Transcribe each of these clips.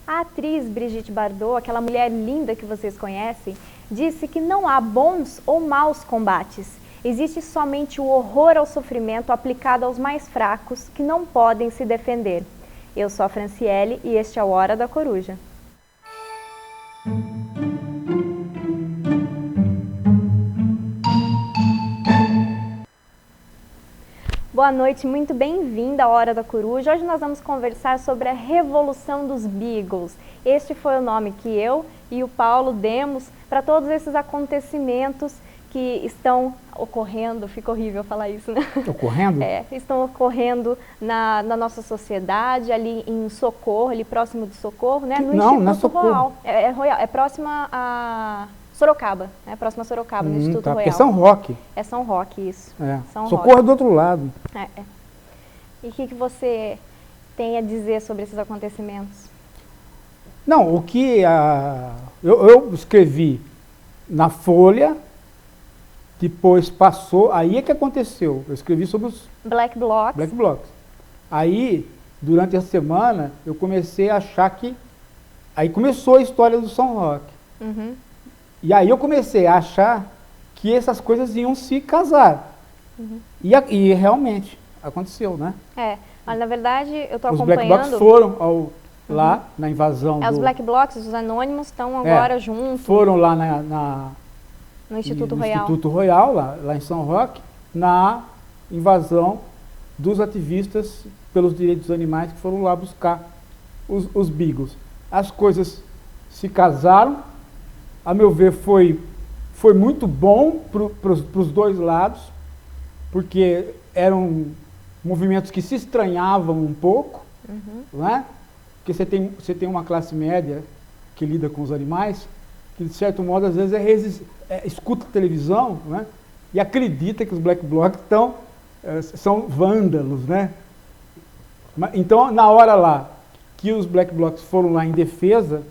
A atriz Brigitte Bardot, aquela mulher linda que vocês conhecem, disse que não há bons ou maus combates. Existe somente o horror ao sofrimento aplicado aos mais fracos que não podem se defender. Eu sou a Franciele e este é o Hora da Coruja. Boa noite, muito bem-vinda à Hora da Coruja. Hoje nós vamos conversar sobre a Revolução dos Beagles. Este foi o nome que eu e o Paulo demos para todos esses acontecimentos que estão ocorrendo, fica horrível falar isso, né? Ocorrendo? Estão ocorrendo na nossa sociedade, ali em Socorro, ali próximo de Socorro, né? No Não, Instituto Socorro. Royal. É próxima a Sorocaba, né? Próxima a Sorocaba, no Instituto Royal. É São Roque. É São Roque, isso. São Socorro Roque. Do outro lado. E o que você tem a dizer sobre esses acontecimentos? Não, o que eu escrevi na Folha, depois passou, aí é que aconteceu. Eu escrevi sobre os Black Blocs. Black Blocs. Aí, durante a semana, eu comecei a achar que... Aí começou a história do São Roque. Uhum. E aí eu comecei a achar que essas coisas iam se casar. Uhum. E realmente aconteceu, né? Mas na verdade eu estou acompanhando... acompanhando... Os Black Blocs foram lá na invasão Os Black Blocs, os anônimos, estão agora juntos. Foram lá no Instituto no Royal. Instituto Royal, lá em São Roque, na invasão dos ativistas pelos direitos dos animais que foram lá buscar os Beagles. As coisas se casaram, a meu ver foi muito bom para os dois lados, porque eram movimentos que se estranhavam um pouco, não é? Porque você tem uma classe média que lida com os animais, que de certo modo às vezes escuta televisão, né, e acredita que os Black Blocs são vândalos, né? Então, na hora lá que os Black Blocs foram lá em defesa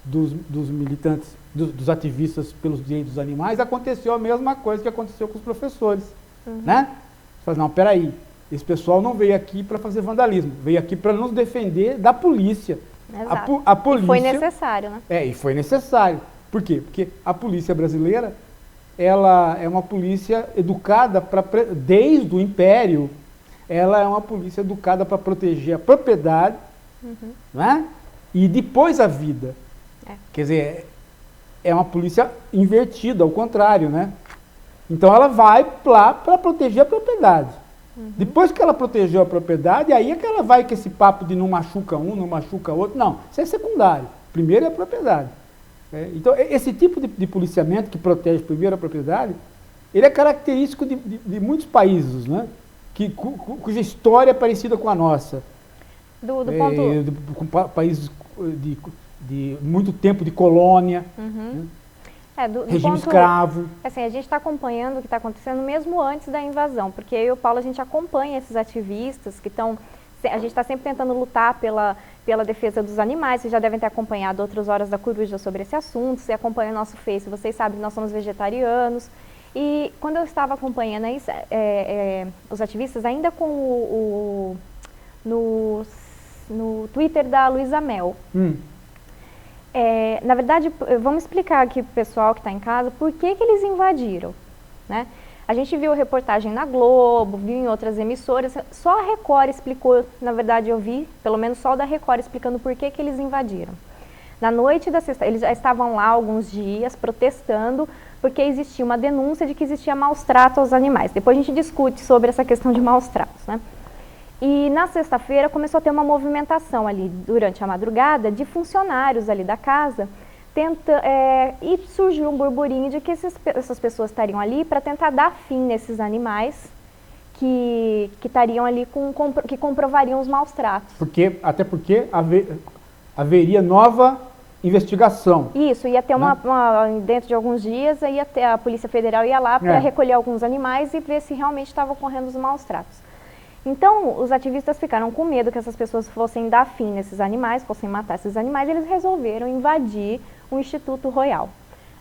dos militantes, dos ativistas pelos direitos dos animais, aconteceu a mesma coisa que aconteceu com os professores, né? Você fala, não, peraí, esse pessoal não veio aqui para fazer vandalismo, veio aqui para nos defender da polícia. Exato. A polícia, e foi necessário, né? E foi necessário. Por quê? Porque a polícia brasileira, ela é uma polícia educada desde o Império, ela é uma polícia educada para proteger a propriedade, né? E depois a vida. Quer dizer, é uma polícia invertida, ao contrário, né? Então ela vai lá para proteger a propriedade. Depois que ela protegeu a propriedade, aí é que ela vai com esse papo de não machuca um, não machuca outro. Não, isso é secundário. Primeiro é a propriedade. Então, esse tipo de policiamento que protege primeiro a propriedade, ele é característico de muitos países, né? Cuja história é parecida com a nossa. Com países de muito tempo de colônia. Né? Regime escravo. Assim, a gente está acompanhando o que está acontecendo mesmo antes da invasão, porque eu e o Paulo, a gente acompanha esses ativistas que estão... A gente está sempre tentando lutar pela defesa dos animais. Vocês já devem ter acompanhado outras Horas da Coruja sobre esse assunto. Você acompanha o nosso Face, vocês sabem que nós somos vegetarianos. E quando eu estava acompanhando os ativistas, ainda com no Twitter da Luísa Mel, na verdade, vamos explicar aqui para o pessoal que está em casa por que eles invadiram, né? A gente viu reportagem na Globo, viu em outras emissoras, só a Record explicou, na verdade eu vi, pelo menos só o da Record explicando por que eles invadiram. Na noite da sexta, eles já estavam lá alguns dias protestando, porque existia uma denúncia de que existia maus tratos aos animais. Depois a gente discute sobre essa questão de maus tratos, né? E na sexta-feira começou a ter uma movimentação ali, durante a madrugada, de funcionários ali da casa, e surgiu um burburinho de que essas pessoas estariam ali para tentar dar fim nesses animais que estariam ali, que comprovariam os maus tratos. Até porque haveria nova investigação. Isso, ia ter dentro de alguns dias, a Polícia Federal ia lá para recolher alguns animais e ver se realmente estavam ocorrendo os maus tratos. Então, os ativistas ficaram com medo que essas pessoas fossem dar fim nesses animais, fossem matar esses animais, e eles resolveram invadir o Instituto Royal.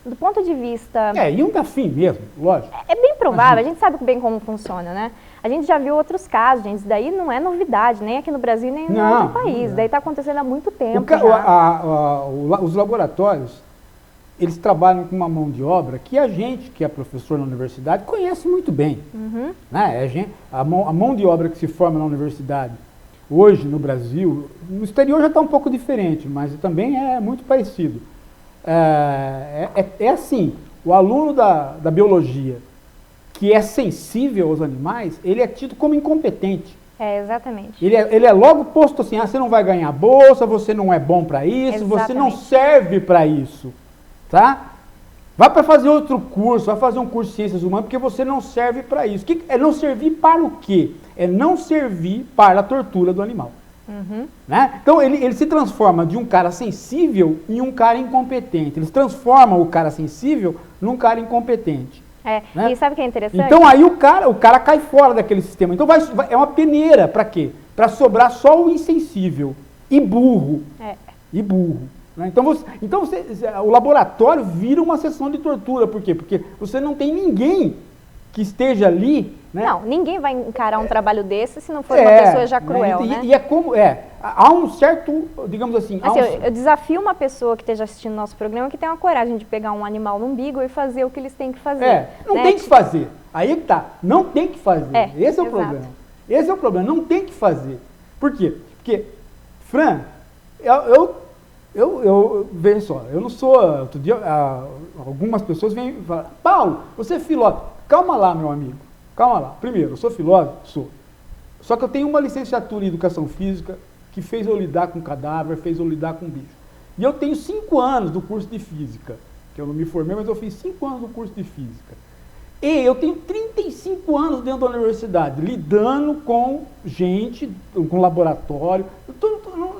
Do ponto de vista... iam dar fim mesmo, lógico. É bem provável, a gente sabe bem como funciona, né? A gente já viu outros casos, gente, isso daí não é novidade, nem aqui no Brasil, nem em outro país. Daí está acontecendo há muito tempo os laboratórios, eles trabalham com uma mão de obra que a gente, que é professor na universidade, conhece muito bem. Né? A mão de obra que se forma na universidade, hoje no Brasil, no exterior já está um pouco diferente, mas também é muito parecido. É assim, o aluno da biologia que é sensível aos animais, ele é tido como incompetente. Exatamente. Ele é logo posto assim, você não vai ganhar bolsa, você não é bom para isso, você não serve para isso. Tá? Vai para fazer outro curso, vai fazer um curso de ciências humanas, porque você não serve para isso. É não servir para o quê? É não servir para a tortura do animal. Né? Então ele se transforma de um cara sensível em um cara incompetente. Eles transformam o cara sensível num cara incompetente. Né? E sabe o que é interessante? Então aí o cara cai fora daquele sistema. Então é uma peneira, para quê? Para sobrar só o insensível e burro. E burro. Né? Então o laboratório vira uma sessão de tortura. Por quê? Porque você não tem ninguém que esteja ali. Né? Não, ninguém vai encarar um trabalho desse se não for uma pessoa já cruel, né? E é como, há um certo, digamos assim... eu desafio uma pessoa que esteja assistindo nosso programa que tenha uma coragem de pegar um animal no umbigo e fazer o que eles têm que fazer. Não tem que fazer. Aí que tá, não tem que fazer. Esse é o problema. Esse é o problema, não tem que fazer. Por quê? Porque, Fran, veja só, eu não sou, outro dia, algumas pessoas vêm falar, Paulo, você é filósofo. Calma lá, meu amigo. Calma lá. Primeiro, eu sou filósofo? Sou. Só que eu tenho uma licenciatura em Educação Física que fez eu lidar com cadáver, fez eu lidar com bicho. E eu tenho 5 anos do curso de Física, que eu não me formei, mas eu fiz 5 anos do curso de Física. E eu tenho 35 anos dentro da universidade, lidando com gente, com laboratório.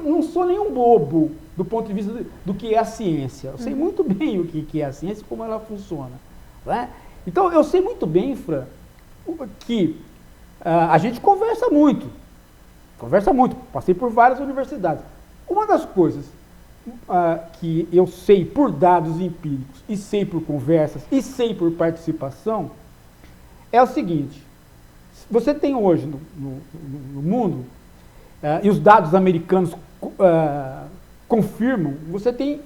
Não sou nenhum bobo do ponto de vista do que é a ciência. Eu sei muito bem o que é a ciência e como ela funciona. Né? Então, eu sei muito bem, Fran, que a gente conversa muito, passei por várias universidades. Uma das coisas que eu sei por dados empíricos, e sei por conversas, e sei por participação, é o seguinte, você tem hoje no mundo, e os dados americanos confirmam, você tem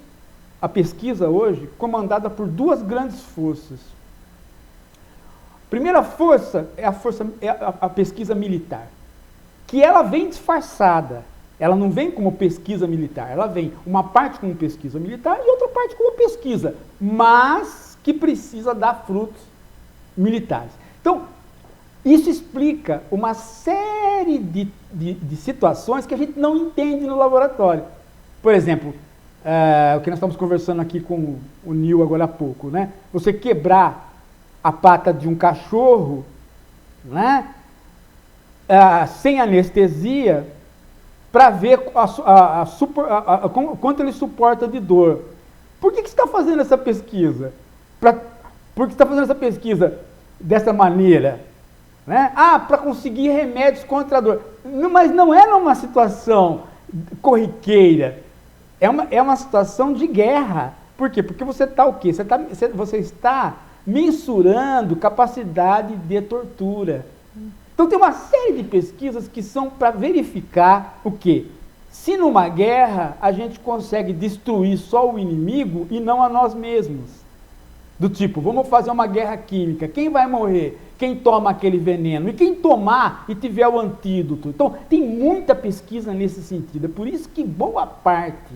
a pesquisa hoje comandada por 2 grandes forças. Primeira força é a pesquisa militar, que ela vem disfarçada, ela não vem como pesquisa militar, ela vem uma parte como pesquisa militar e outra parte como pesquisa, mas que precisa dar frutos militares. Então, isso explica uma série de situações que a gente não entende no laboratório. Por exemplo, o que nós estamos conversando aqui com o Nil agora há pouco, né? Você quebrar a pata de um cachorro, né, sem anestesia, para ver quanto ele suporta de dor. Por que você está fazendo essa pesquisa? Por que você está fazendo essa pesquisa dessa maneira? Né? Para conseguir remédios contra a dor. Mas não é numa situação corriqueira, é uma situação de guerra. Por quê? Porque você está o quê? Você está mensurando capacidade de tortura. Então tem uma série de pesquisas que são para verificar o quê? Se numa guerra a gente consegue destruir só o inimigo e não a nós mesmos. Do tipo, vamos fazer uma guerra química, quem vai morrer? Quem toma aquele veneno? E quem tomar e tiver o antídoto? Então tem muita pesquisa nesse sentido. É por isso que boa parte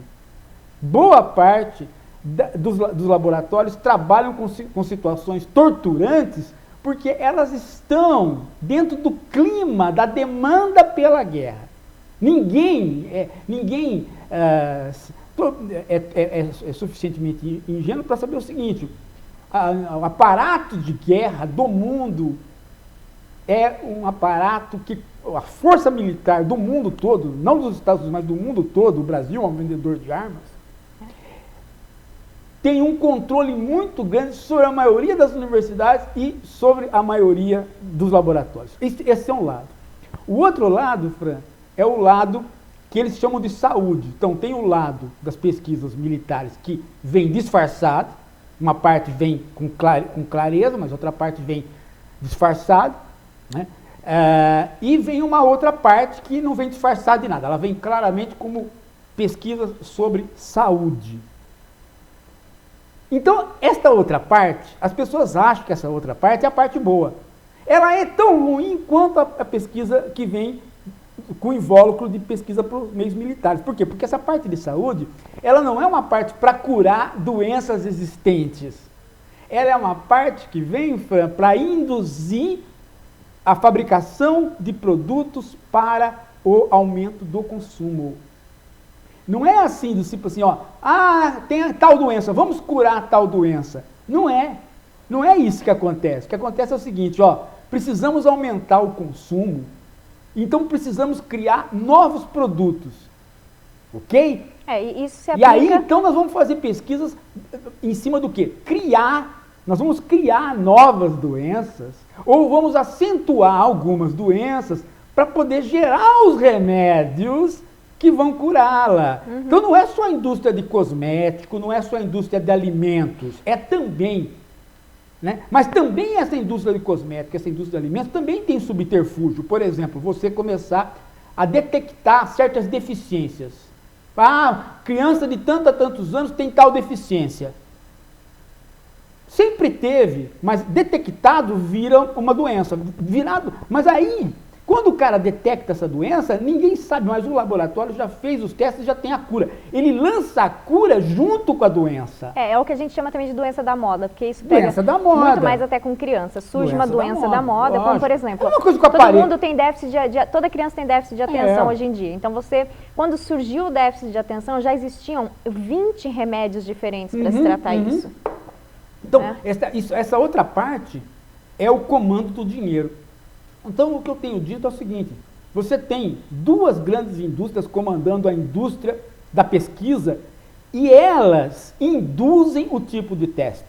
dos laboratórios trabalham com situações torturantes, porque elas estão dentro do clima da demanda pela guerra. Ninguém é suficientemente ingênuo para saber o seguinte: o aparato de guerra do mundo é um aparato que a força militar do mundo todo, não dos Estados Unidos, mas do mundo todo, o Brasil é um vendedor de armas, tem um controle muito grande sobre a maioria das universidades e sobre a maioria dos laboratórios. Esse é um lado. O outro lado, Fran, é o lado que eles chamam de saúde. Então, tem o lado das pesquisas militares que vem disfarçado, uma parte vem com clareza, mas outra parte vem disfarçado, né? E vem uma outra parte que não vem disfarçada de nada, ela vem claramente como pesquisa sobre saúde. Então, esta outra parte, as pessoas acham que essa outra parte é a parte boa. Ela é tão ruim quanto a pesquisa que vem com invólucro de pesquisa para os meios militares. Por quê? Porque essa parte de saúde, ela não é uma parte para curar doenças existentes. Ela é uma parte que vem para induzir a fabricação de produtos para o aumento do consumo. Não é assim, do tipo assim, ó, tem tal doença, vamos curar tal doença. Não é. Não é isso que acontece. O que acontece é o seguinte, ó, precisamos aumentar o consumo, então precisamos criar novos produtos. Ok? Isso se aplica... E aí, então, nós vamos fazer pesquisas em cima do quê? Nós vamos criar novas doenças, ou vamos acentuar algumas doenças para poder gerar os remédios que vão curá-la. Uhum. Então não é só a indústria de cosmético, não é só a indústria de alimentos, é também, né? Mas também essa indústria de cosmético, essa indústria de alimentos também tem subterfúgio. Por exemplo, você começar a detectar certas deficiências. Criança de tantos a tantos anos tem tal deficiência. Sempre teve, mas detectado vira uma doença. Mas aí, quando o cara detecta essa doença, ninguém sabe, mas o laboratório já fez os testes e já tem a cura. Ele lança a cura junto com a doença. É o que a gente chama também de doença da moda, porque isso pega doença da moda. Muito mais até com criança. Surge uma doença da moda, como por exemplo, uma coisa com todo mundo tem déficit toda criança tem déficit de atenção hoje em dia. Então quando surgiu o déficit de atenção, já existiam 20 remédios diferentes para se tratar isso. Então, essa outra parte é o comando do dinheiro. Então, o que eu tenho dito é o seguinte, você tem duas grandes indústrias comandando a indústria da pesquisa e elas induzem o tipo de teste.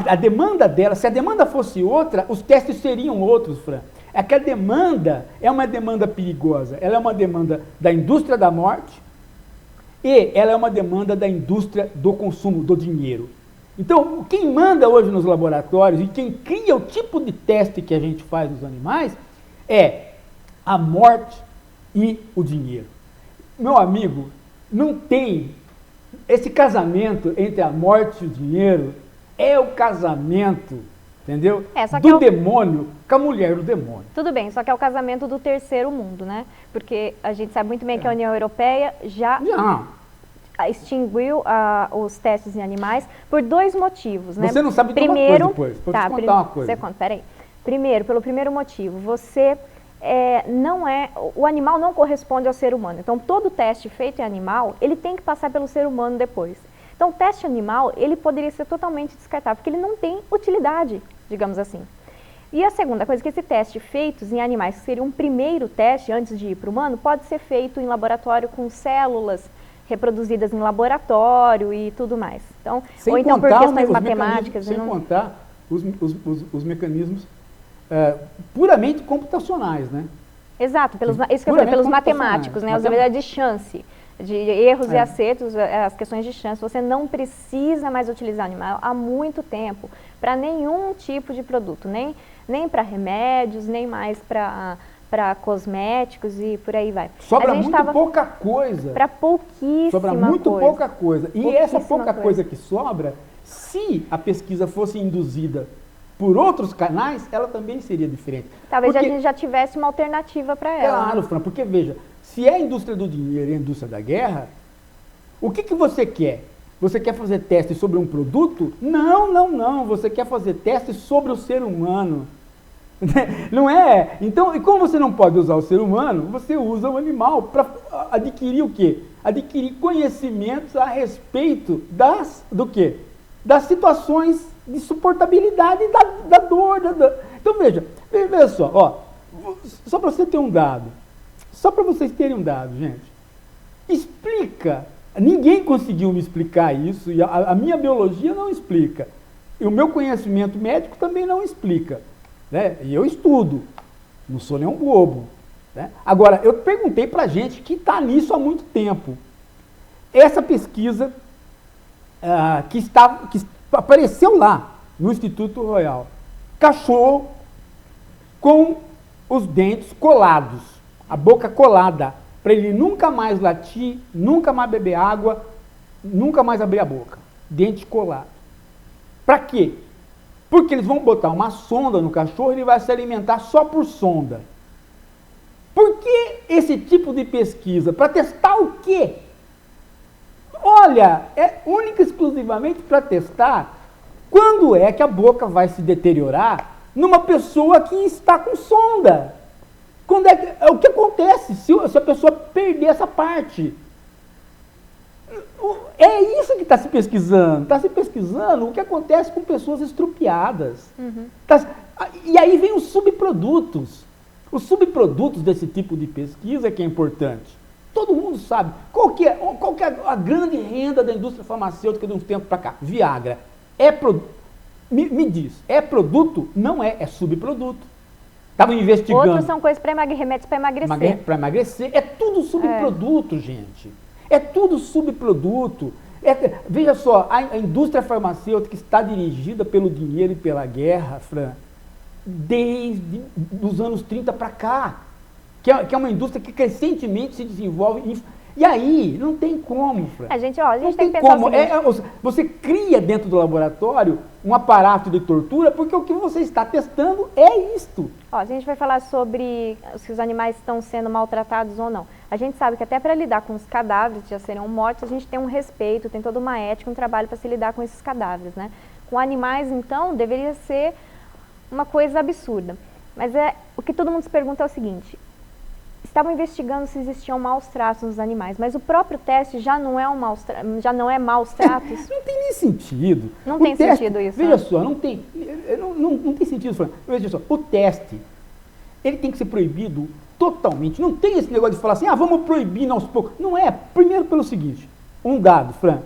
A demanda dela, se a demanda fosse outra, os testes seriam outros, Fran. É que a demanda é uma demanda perigosa, ela é uma demanda da indústria da morte e ela é uma demanda da indústria do consumo, do dinheiro. Então, quem manda hoje nos laboratórios e quem cria o tipo de teste que a gente faz nos animais é a morte e o dinheiro. Meu amigo, não tem... Esse casamento entre a morte e o dinheiro é o casamento, entendeu? Do demônio com a mulher do demônio. Tudo bem, só que é o casamento do terceiro mundo, né? Porque a gente sabe muito bem que a União Europeia já extinguiu os testes em animais por dois motivos, né? Você não sabe de uma coisa depois, vou te contar uma coisa. Você conta, peraí. Primeiro, pelo primeiro motivo, o animal não corresponde ao ser humano. Então, todo teste feito em animal, ele tem que passar pelo ser humano depois. Então, o teste animal, ele poderia ser totalmente descartável, porque ele não tem utilidade, digamos assim. E a segunda coisa, que esse teste feito em animais, que seria um primeiro teste antes de ir para o humano, pode ser feito em laboratório com células reproduzidas em laboratório e tudo mais. Então, ou então por questões matemáticas. Sem contar os mecanismos puramente computacionais, né? Exato, pelos matemáticos, né? As habilidades de chance, de erros e acertos, as questões de chance. Você não precisa mais utilizar animal há muito tempo para nenhum tipo de produto, nem para remédios, nem mais para cosméticos e por aí vai. Sobra muito pouca coisa. Para pouquíssima Sobra muito coisa. pouca coisa. E essa pouca coisa que sobra, se a pesquisa fosse induzida por outros canais, ela também seria diferente. Talvez a gente já tivesse uma alternativa para ela. Claro, Fran, porque veja, se é a indústria do dinheiro e a indústria da guerra, o que você quer? Você quer fazer teste sobre um produto? Não. Você quer fazer teste sobre o ser humano. Não é? Então, e como você não pode usar o ser humano, você usa o animal para adquirir o quê? Adquirir conhecimentos a respeito do quê? Das situações de suportabilidade da dor. Então, veja só, ó, só para você ter um dado, só para vocês terem um dado, gente, explica, ninguém conseguiu me explicar isso, e a minha biologia não explica, e o meu conhecimento médico também não explica. Né? E eu estudo, não sou nenhum bobo. Né? Agora, eu perguntei para gente que está nisso há muito tempo. Essa pesquisa que apareceu lá no Instituto Royal, cachorro com os dentes colados, a boca colada, para ele nunca mais latir, nunca mais beber água, nunca mais abrir a boca. Dente colado. Para quê? Porque eles vão botar uma sonda no cachorro e ele vai se alimentar só por sonda. Por que esse tipo de pesquisa? Para testar o quê? Olha, é única e exclusivamente para testar quando é que a boca vai se deteriorar numa pessoa que está com sonda. Quando é o que acontece se a pessoa perder essa parte? É isso que está se pesquisando. Está se pesquisando o que acontece com pessoas estrupiadas. E aí vem os subprodutos. Os subprodutos desse tipo de pesquisa que é importante. Todo mundo sabe. Qual que é a grande renda da indústria farmacêutica de uns tempos para cá? Viagra. Me diz, é produto? Não é, é subproduto. Estavam investigando. Outros são coisas remédios para emagrecer. Para emagrecer. É tudo subproduto, gente. É tudo subproduto. Veja só, a indústria farmacêutica está dirigida pelo dinheiro e pela guerra, Fran, desde os anos 30 para cá. Que é uma indústria que crescentemente se desenvolve. E aí, não tem como, Fran. A gente tem que pensar como. Você cria dentro do laboratório um aparato de tortura, porque o que você está testando é isto. A gente vai falar sobre se os animais estão sendo maltratados ou não. A gente sabe que até para lidar com os cadáveres que já serão mortos, a gente tem um respeito, tem toda uma ética, um trabalho para se lidar com esses cadáveres, né? Com animais, então, deveria ser uma coisa absurda. Mas o que todo mundo se pergunta é o seguinte: estavam investigando se existiam maus tratos nos animais, mas o próprio teste já não é maus tratos? Não tem nem sentido. Não tem sentido isso. Veja só, não tem sentido, Fran. Veja só, o teste, ele tem que ser proibido totalmente. Não tem esse negócio de falar assim, vamos proibir aos poucos. Não é. Primeiro pelo seguinte, um dado, Fran.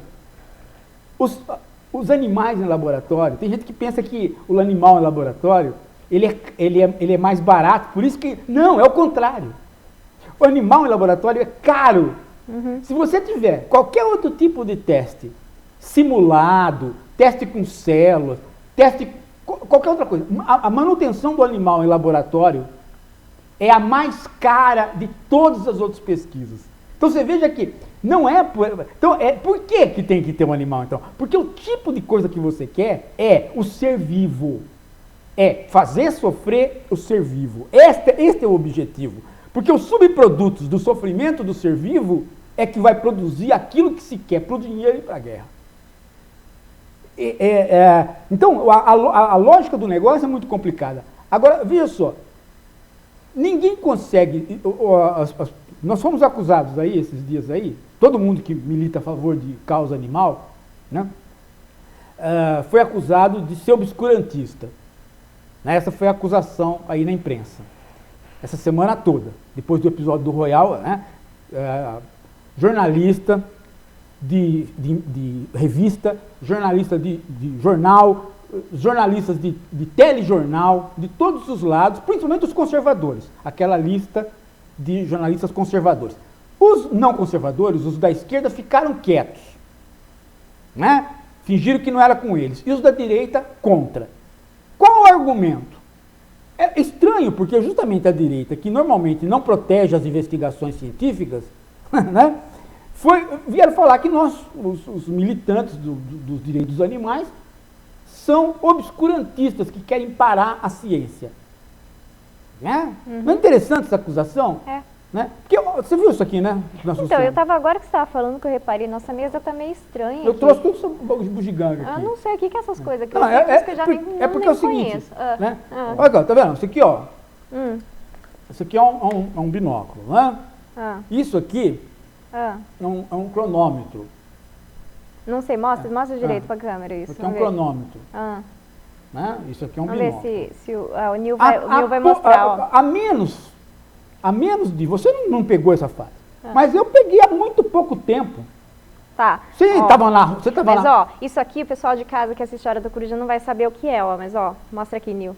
Os animais em laboratório, tem gente que pensa que o animal em laboratório, ele é mais barato, por isso que... Não, é o contrário. O animal em laboratório é caro. Se você tiver qualquer outro tipo de teste, simulado, teste com células, qualquer outra coisa, a manutenção do animal em laboratório é a mais cara de todas as outras pesquisas. Então você veja que não é... por que tem que ter um animal, então? Porque o tipo de coisa que você quer é o ser vivo. É fazer sofrer o ser vivo. Este é o objetivo. Porque os subprodutos do sofrimento do ser vivo é que vai produzir aquilo que se quer para o dinheiro e para a guerra. Então, a lógica do negócio é muito complicada. Agora, veja só, ninguém consegue... Nós fomos acusados aí, esses dias aí, todo mundo que milita a favor de causa animal, né, foi acusado de ser obscurantista. Essa foi a acusação aí na imprensa. Essa semana toda, depois do episódio do Royal, né, jornalista de revista, jornalista de jornal, jornalistas de telejornal, de todos os lados, principalmente os conservadores, aquela lista de jornalistas conservadores. Os não conservadores, os da esquerda, ficaram quietos, né? Fingiram que não era com eles, e os da direita, contra. Qual o argumento? É estranho, porque justamente a direita, que normalmente não protege as investigações científicas, né, vieram falar que nós, os militantes dos direitos dos animais, são obscurantistas, que querem parar a ciência. Né? Não é interessante essa acusação? É. Né? Porque você viu isso aqui, né? Então, eu estava agora que você estava falando, que eu reparei, nossa mesa está meio estranha. Eu trouxe tudo esse bugiganga aqui. Eu não sei o que é essas coisas aqui. Não, que eu já nem porque é o seguinte, conheço. né? Olha, tá vendo? Isso aqui, ó. Isso aqui é um binóculo, né? Isso aqui é um cronômetro. Não sei, mostra direito para a câmera isso. Isso aqui é um cronômetro. Né? Isso aqui é um binóculo. Vamos ver se o Nil vai mostrar. A menos de... Você não pegou essa fase. Mas eu peguei há muito pouco tempo. Tá. Você estava lá. Mas, ó, isso aqui, o pessoal de casa que assiste a Hora da Coruja não vai saber o que é, ó. Mas, ó, mostra aqui, Nil.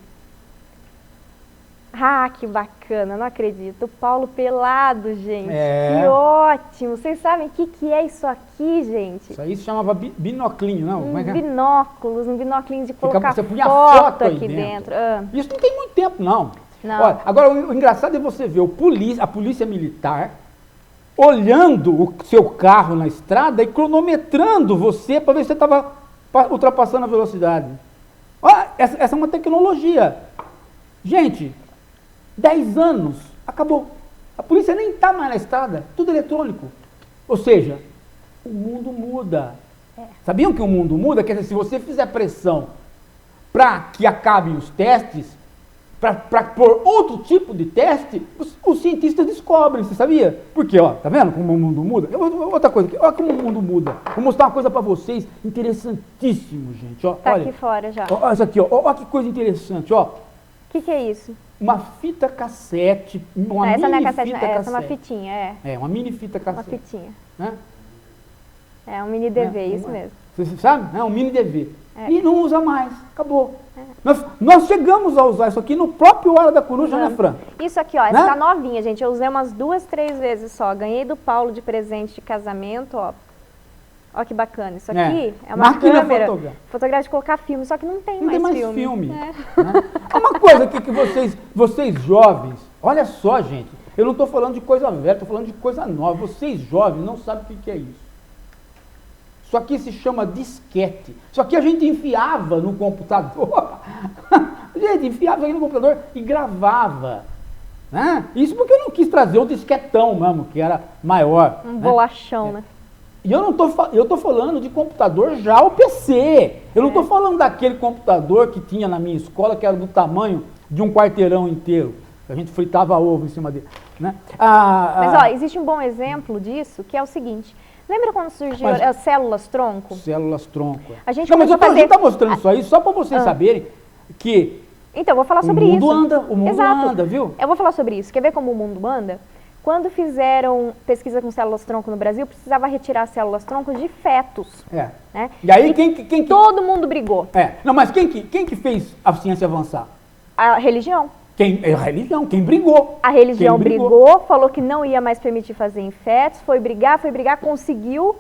Ah, que bacana, não acredito. O Paulo pelado, gente. Que ótimo. Vocês sabem o que é isso aqui, gente? Isso aí se chamava binoclinho, não? Como é que é? Binóculos, um binoclinho de colocar você punha foto aí aqui dentro. Isso não tem muito tempo, não. Não. Olha, agora, o engraçado é você ver a polícia militar olhando o seu carro na estrada e cronometrando você para ver se você estava ultrapassando a velocidade. Olha, essa é uma tecnologia. Gente, 10 anos, acabou. A polícia nem está mais na estrada, tudo eletrônico. Ou seja, o mundo muda. Sabiam que o mundo muda? Quer dizer, se você fizer pressão para que acabem os testes, para pôr outro tipo de teste, os cientistas descobrem, você sabia? Porque, ó, tá vendo como o mundo muda? Outra coisa, olha como o mundo muda. Vou mostrar uma coisa para vocês, interessantíssimo, gente. Ó, Tá olha, aqui fora já. ó, isso aqui, ó, olha que coisa interessante, ó. O que é isso? Uma fita cassete, uma Essa não é mini cassete, fita essa é cassete. uma fitinha, é. É, uma mini fita Uma cassete. fitinha. Né? É um mini DV, É, isso mesmo. Você sabe? É um mini DV. É. E não usa mais, acabou. Nós chegamos a usar isso aqui no próprio Hora da Coruja, né, Fran? Isso aqui, ó, essa Né? tá novinha, gente. Eu usei umas 2, 3 vezes só. Ganhei do Paulo de presente de casamento, ó. Ó que bacana. Isso aqui é uma Máquina câmera fotográfica. de colocar filme, só que não tem Não mais tem mais filme. filme. É. Né? É uma coisa que vocês jovens, olha só, gente, eu não estou falando de coisa velha, estou falando de coisa nova. Vocês jovens não sabem o que é isso. Isso aqui se chama disquete. Isso aqui a gente enfiava no computador. Gente, enfiava aqui no computador e gravava. Né? Isso porque eu não quis trazer o disquetão mesmo, que era maior. Um né? bolachão, né? E eu estou falando de computador já o PC. Eu não estou falando daquele computador que tinha na minha escola, que era do tamanho de um quarteirão inteiro. A gente fritava ovo em cima dele. Né? Mas, ó, existe um bom exemplo disso, que é o seguinte. Lembra quando surgiu as células-tronco? Células-tronco. A gente Não, mas começou a a gente fazer... está mostrando isso aí só para vocês saberem que Então, eu vou falar sobre o mundo isso. anda, o mundo Exato. anda, viu? Eu vou falar sobre isso. Quer ver como o mundo anda? Quando fizeram pesquisa com células-tronco no Brasil, precisava retirar células-tronco de fetos. É. Né? E aí quem Todo mundo brigou. Não, mas quem que fez a ciência avançar? A religião. A religião, quem brigou. A religião Quem brigou, falou que não ia mais permitir fazer em fetos, foi brigar, conseguiu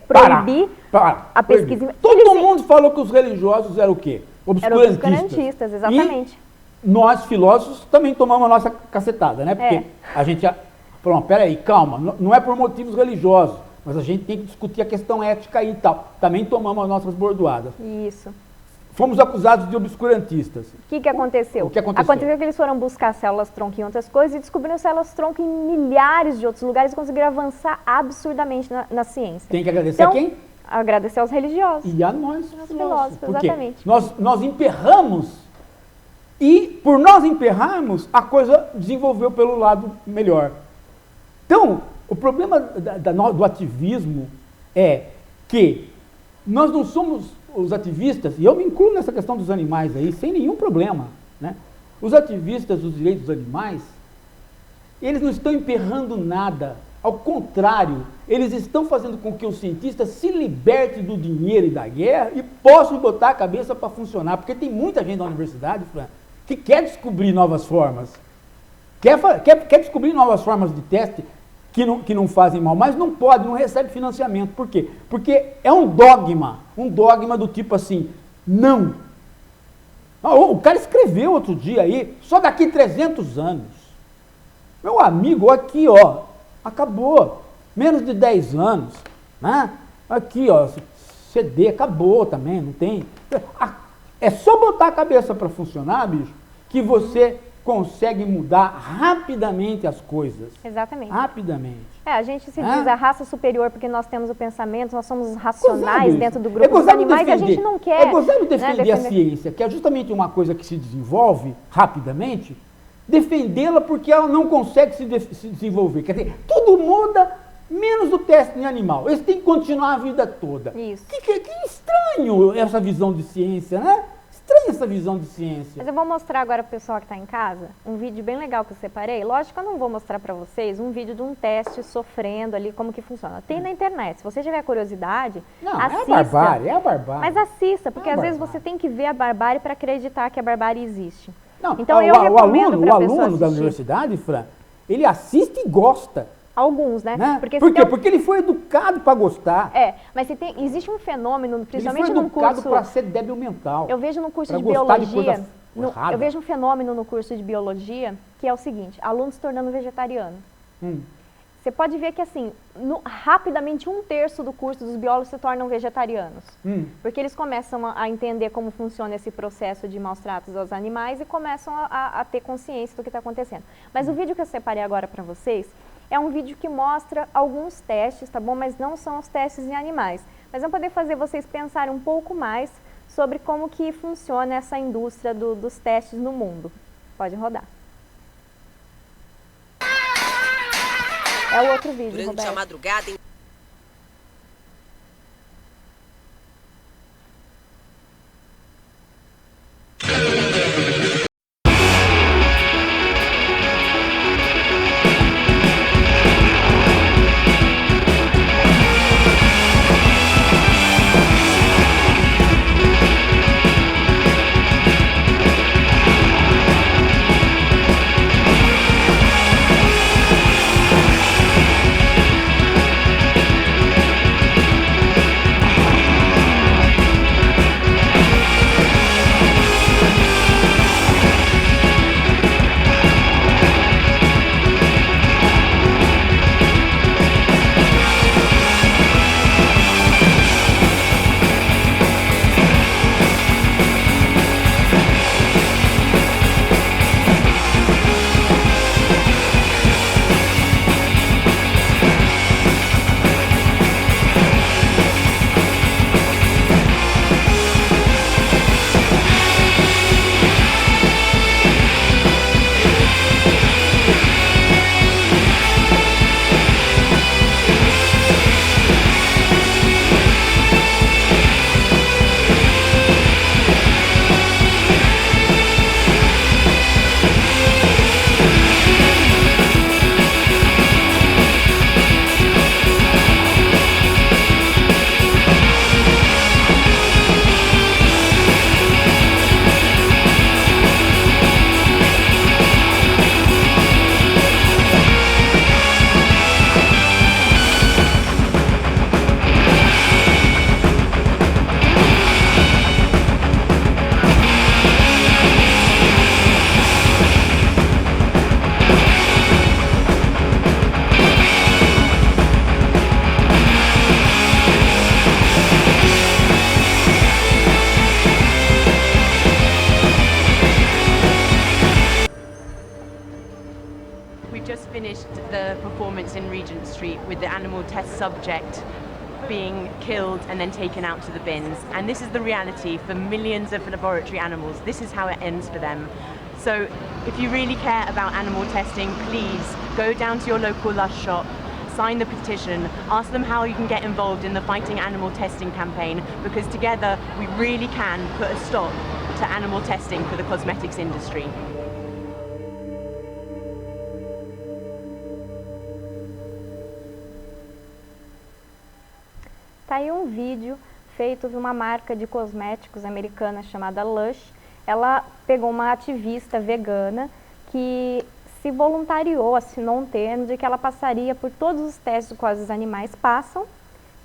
proibir a pesquisa. Proibir. Todo mundo falou que os religiosos eram o quê? Eram obscurantistas, exatamente. E nós, filósofos, também tomamos a nossa cacetada, né? Porque a gente falou, peraí, calma, não é por motivos religiosos, mas a gente tem que discutir a questão ética aí e tal. Também tomamos as nossas bordoadas. Isso. Fomos acusados de obscurantistas. O que aconteceu? O que aconteceu? Aconteceu que eles foram buscar células-tronco em outras coisas e descobriram células-tronco em milhares de outros lugares e conseguiram avançar absurdamente na ciência. Tem que agradecer a quem? Agradecer aos religiosos. E a nós, filósofos, porque exatamente. nós emperramos e, por nós emperrarmos, a coisa desenvolveu pelo lado melhor. Então, o problema do ativismo é que nós não somos os ativistas, e eu me incluo nessa questão dos animais aí, sem nenhum problema, né? Os ativistas dos direitos dos animais, eles não estão emperrando nada, ao contrário, eles estão fazendo com que os cientistas se libertem do dinheiro e da guerra e possam botar a cabeça para funcionar, porque tem muita gente na universidade, Fran, que quer descobrir novas formas, quer descobrir novas formas de teste que não fazem mal, mas não pode, não recebe financiamento. Por quê? Porque é um dogma do tipo assim, não. O cara escreveu outro dia aí, só daqui 300 anos. Meu amigo, aqui ó, acabou, menos de 10 anos, né? Aqui ó, CD, acabou também, não tem. É só botar a cabeça para funcionar, bicho, que você consegue mudar rapidamente as coisas. Exatamente. Rapidamente. A gente se diz a raça superior porque nós temos o pensamento, nós somos racionais dentro do grupo dos animais e a gente não quer... É gozado defender a ciência, que é justamente uma coisa que se desenvolve rapidamente, defendê-la porque ela não consegue se desenvolver. Quer dizer, tudo muda, menos o teste em animal. Eles têm que continuar a vida toda. Isso. Que estranho essa visão de ciência, né? Estranha essa visão de ciência. Mas eu vou mostrar agora para o pessoal que está em casa um vídeo bem legal que eu separei. Lógico que eu não vou mostrar para vocês um vídeo de um teste sofrendo ali, como que funciona. Tem na internet. Se você tiver curiosidade, assista. É a barbárie. Mas assista, porque às vezes você tem que ver a barbárie para acreditar que a barbárie existe. Não, então eu recomendo para a pessoa aluno da universidade, Fran, ele assiste e gosta. Alguns, né? Por quê? Porque ele foi educado para gostar. Mas existe um fenômeno, principalmente num curso... Ele foi educado para ser débil mental. Eu vejo no curso de biologia, Errada? Eu vejo um fenômeno no curso de biologia, que é o seguinte, alunos se tornando vegetariano. Você pode ver que, assim, rapidamente 1/3 do curso dos biólogos se tornam vegetarianos. Porque eles começam a entender como funciona esse processo de maus tratos aos animais e começam a ter consciência do que está acontecendo. Mas o vídeo que eu separei agora para vocês é um vídeo que mostra alguns testes, tá bom? Mas não são os testes em animais. Mas vão poder fazer vocês pensarem um pouco mais sobre como que funciona essa indústria dos testes no mundo. Pode rodar. É o outro vídeo, Durante Roberto. a madrugada, We've just finished the performance in Regent Street with the animal test subject being killed and then taken out to the bins. And this is the reality for millions of laboratory animals. This is how it ends for them. So if you really care about animal testing, please go down to your local Lush shop, sign the petition, ask them how you can get involved in the Fighting Animal Testing campaign, because together we really can put a stop to animal testing for the cosmetics industry. Tá aí um vídeo feito de uma marca de cosméticos americana chamada Lush. Ela pegou uma ativista vegana que se voluntariou, assinou um termo de que ela passaria por todos os testes que os animais passam,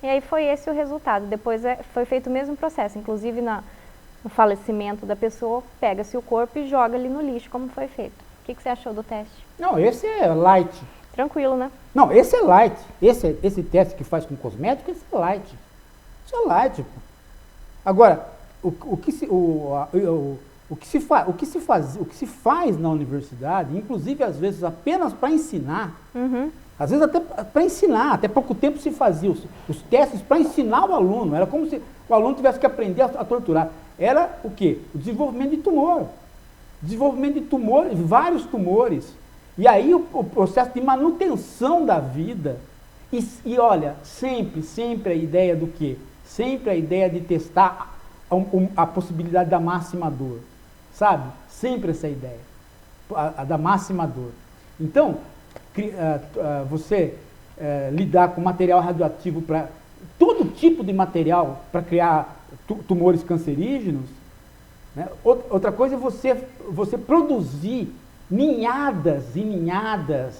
e aí foi esse o resultado. Depois foi feito o mesmo processo, inclusive no falecimento da pessoa, pega-se o corpo e joga ali no lixo, como foi feito. O que você achou do teste? Não, esse é light. Tranquilo, né? Não, esse é light. Esse teste que faz com cosmético, esse é light. Isso é light, pô. Agora, o que se faz na universidade, inclusive às vezes apenas para ensinar, às vezes até para ensinar, até pouco tempo se fazia os testes para ensinar o aluno, era como se o aluno tivesse que aprender a torturar. Era o quê? O desenvolvimento de tumor. Desenvolvimento de tumores, vários tumores. E aí o processo de manutenção da vida. E olha, sempre a ideia do quê? Sempre a ideia de testar a possibilidade da máxima dor. Sabe? Sempre essa ideia. A da máxima dor. Então, você lidar com material radioativo para todo tipo de material para criar tumores cancerígenos, né? Outra coisa é você produzir ninhadas e ninhadas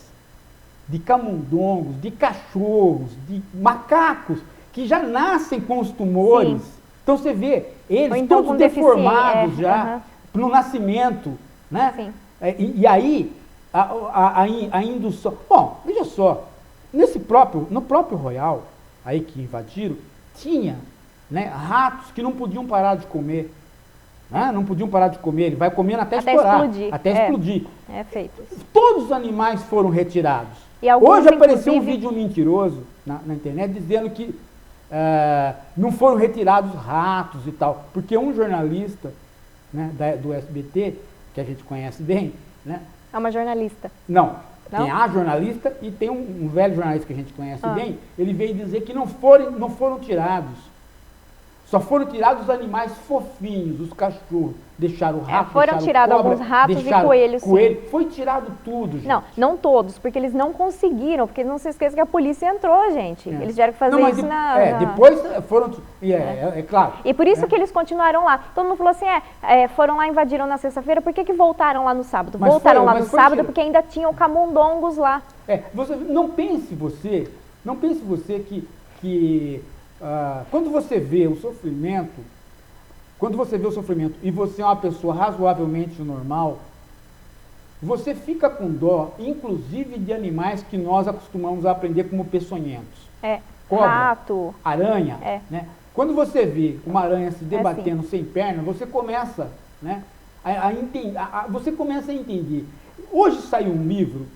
de camundongos, de cachorros, de macacos, que já nascem com os tumores. Sim. Então você vê, eles então todos deformados já, no nascimento, né? Sim. E aí, a indução... Bom, veja só, no próprio Royal, aí que invadiram, tinha, né, ratos que não podiam parar de comer. Né? Não podiam parar de comer, ele vai comendo até estourar. Explodir. Até explodir. É feito isso. Todos os animais foram retirados. E alguns, Hoje apareceu um inclusive- vídeo mentiroso na internet dizendo que não foram retirados ratos e tal, porque um jornalista, né, do SBT, que a gente conhece bem, né, É uma jornalista. não, Não? tem a jornalista e tem um velho jornalista que a gente conhece Ah. bem, ele veio dizer que não foram tirados. Só foram tirados os animais fofinhos, os cachorros. Deixaram o rato, foram deixaram tirados cobra, alguns ratos e deixaram coelhos, sim. coelho. Foi tirado tudo, gente. Não todos, porque eles não conseguiram, porque não se esqueça que a polícia entrou, gente. É. Eles tiveram que fazer Não, mas isso depois foram... É claro. E por isso que eles continuaram lá. Todo mundo falou assim, foram lá, invadiram na sexta-feira, por que voltaram lá no sábado? Mas Voltaram foi- lá mas no foi sábado tiro. porque ainda tinham camundongos lá. Não pense você que quando você vê o sofrimento, e você é uma pessoa razoavelmente normal, você fica com dó, inclusive de animais que nós acostumamos a aprender como peçonhentos. Cobra, Rato. aranha, É. né? Quando você vê uma aranha se debatendo sem perna, você começa, né, você começa a entender. Hoje saiu um livro,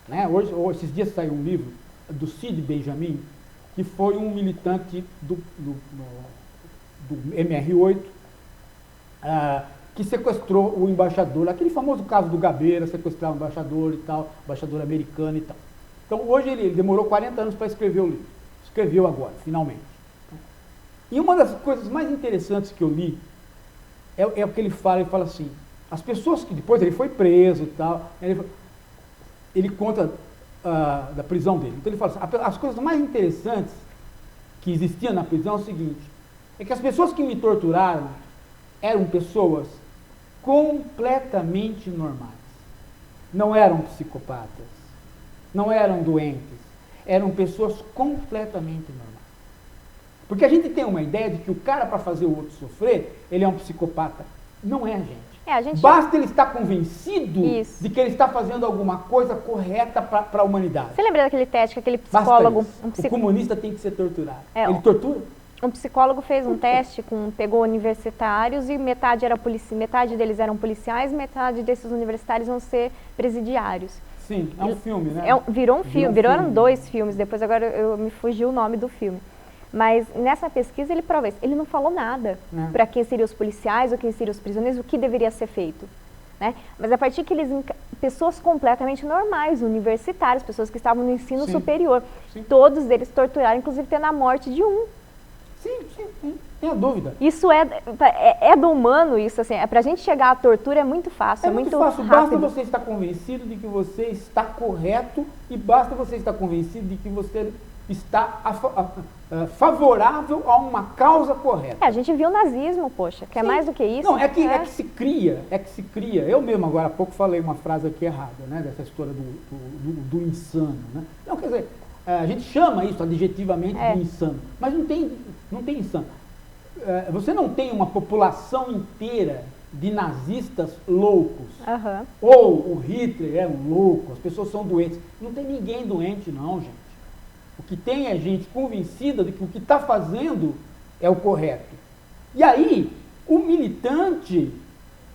né, esses dias saiu um livro do Cid Benjamin, que foi um militante do MR8, que sequestrou o embaixador, aquele famoso caso do Gabeira, sequestrar o embaixador e tal, embaixador americano e tal. Então hoje ele demorou 40 anos para escrever o livro. Escreveu agora, finalmente. E uma das coisas mais interessantes que eu li é o que ele fala assim, as pessoas que depois ele foi preso e tal, ele conta da prisão dele. Então ele fala assim, as coisas mais interessantes que existiam na prisão é o seguinte, é que as pessoas que me torturaram eram pessoas completamente normais. Não eram psicopatas, não eram doentes, eram pessoas completamente normais. Porque a gente tem uma ideia de que o cara, para fazer o outro sofrer, ele é um psicopata. Não é, gente. Basta ele estar convencido de que ele está fazendo alguma coisa correta para a humanidade. Você lembra daquele teste que aquele psicólogo... O comunista tem que ser torturado. Ele tortura? Um psicólogo fez um teste, pegou universitários e metade deles eram policiais, metade desses universitários vão ser presidiários. Sim, é um filme, né? Virou um filme, viraram 2 filmes, depois agora me fugiu o nome do filme. Mas nessa pesquisa ele prova isso. Ele não falou nada para quem seriam os policiais ou quem seriam os prisioneiros, o que deveria ser feito. Né? Mas a partir que pessoas completamente normais, universitários, pessoas que estavam no ensino superior, todos eles torturaram, inclusive tendo a morte de um. Sim, tem a dúvida. Isso é do humano, isso assim, pra gente chegar à tortura é muito fácil, é muito fácil. Basta você estar convencido de que você está correto e basta você estar convencido de que você está favorável a uma causa correta. A gente viu o nazismo, poxa, que é mais do que isso. Não, é que se cria. Eu mesmo agora há pouco falei uma frase aqui errada, né, dessa história do insano, né? Não, quer dizer, a gente chama isso adjetivamente de insano, mas não tem insano. Você não tem uma população inteira de nazistas loucos. Ou o Hitler é um louco, as pessoas são doentes. Não tem ninguém doente não, gente. O que tem é gente convencida de que o que está fazendo é o correto. E aí, o militante,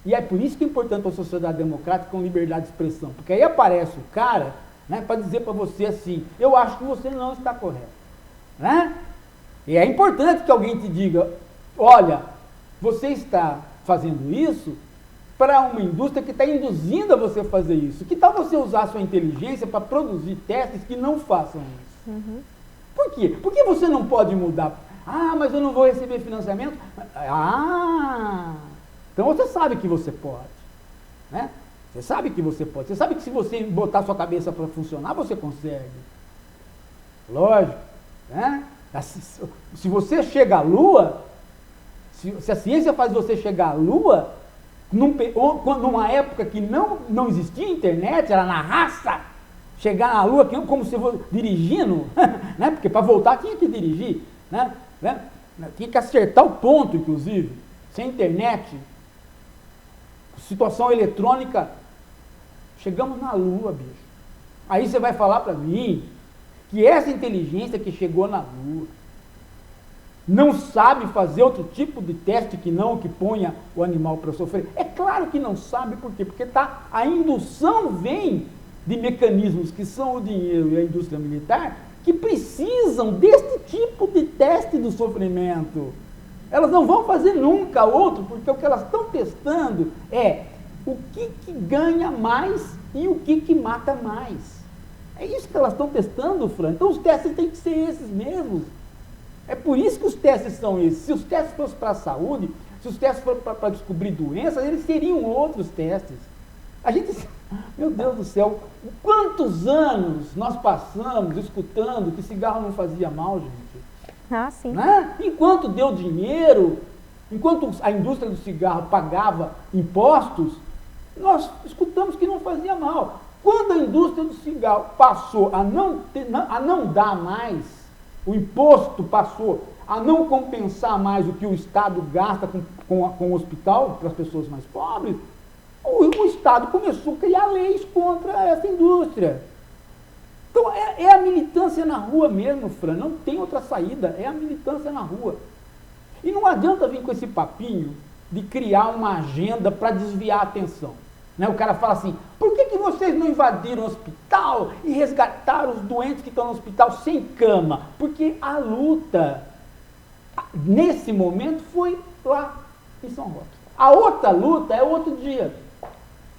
e é por isso que é importante a sociedade democrática com liberdade de expressão, porque aí aparece o cara, né, para dizer para você assim, eu acho que você não está correto. Né? E é importante que alguém te diga, olha, você está fazendo isso para uma indústria que está induzindo a você fazer isso. Que tal você usar a sua inteligência para produzir testes que não façam isso? Por quê? Por que você não pode mudar? Ah, mas eu não vou receber financiamento? Então você sabe que você pode. Né? Você sabe que você pode. Você sabe que se você botar sua cabeça para funcionar, você consegue. Lógico. Né? Se você chega à Lua, se a ciência faz você chegar à Lua, numa época que não existia internet, era na raça, chegar na Lua como se fosse dirigindo, né? Porque para voltar tinha que dirigir, né? Tinha que acertar o ponto, inclusive, sem internet. situação eletrônica, chegamos na Lua, bicho. Aí você vai falar para mim que essa inteligência que chegou na Lua não sabe fazer outro tipo de teste que ponha o animal para sofrer? É claro que não sabe, por quê? Porque a indução vem de mecanismos que são o dinheiro e a indústria militar, que precisam deste tipo de teste do sofrimento. Elas não vão fazer nunca outro, porque o que elas estão testando é o que ganha mais e o que mata mais. É isso que elas estão testando, Fran. Então os testes têm que ser esses mesmos. É por isso que os testes são esses. Se os testes fossem para a saúde, se os testes fossem para descobrir doenças, eles seriam outros testes. A gente, meu Deus do céu, quantos anos nós passamos escutando que cigarro não fazia mal, gente? Ah, sim. Né? Enquanto deu dinheiro, enquanto a indústria do cigarro pagava impostos, nós escutamos que não fazia mal. Quando a indústria do cigarro passou a não dar mais, o imposto passou a não compensar mais o que o Estado gasta com o hospital para as pessoas mais pobres, o Estado começou a criar leis contra essa indústria. Então é a militância na rua mesmo, Fran, não tem outra saída, é a militância na rua. E não adianta vir com esse papinho de criar uma agenda para desviar a atenção. Né? O cara fala assim, por que vocês não invadiram o hospital e resgataram os doentes que estão no hospital sem cama? Porque a luta, nesse momento, foi lá em São Roque. A outra luta é outro dia.